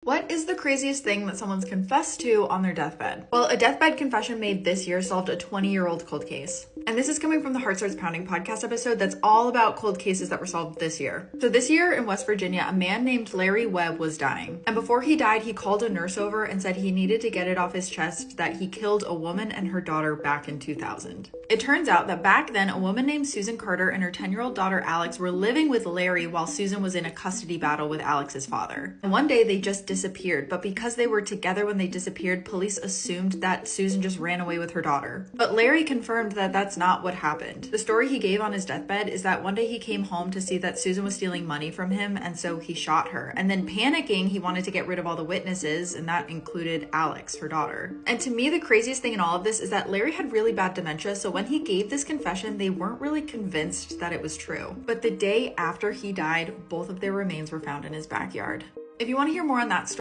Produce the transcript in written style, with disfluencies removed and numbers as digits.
What is the craziest thing that someone's confessed to on their deathbed? Well, a deathbed confession made this year solved a 20-year-old cold case. And this is coming from the Heart Starts Pounding podcast episode that's all about cold cases that were solved this year. So this year in West Virginia, a man named Larry Webb was dying. And before he died, he called a nurse over and said he needed to get it off his chest that he killed a woman and her daughter back in 2000. It turns out that back then, a woman named Susan Carter and her 10-year-old daughter Alex were living with Larry while Susan was in a custody battle with Alex's father. And one day they just disappeared, but because they were together when they disappeared, police assumed that Susan just ran away with her daughter. But Larry confirmed that that's not what happened. The story he gave on his deathbed is that one day he came home to see that Susan was stealing money from him, and so he shot her. And then panicking, he wanted to get rid of all the witnesses, and that included Alex, her daughter. And to me, the craziest thing in all of this is that Larry had really bad dementia, so when he gave this confession, they weren't really convinced that it was true. But the day after he died, both of their remains were found in his backyard. If you want to hear more on that story,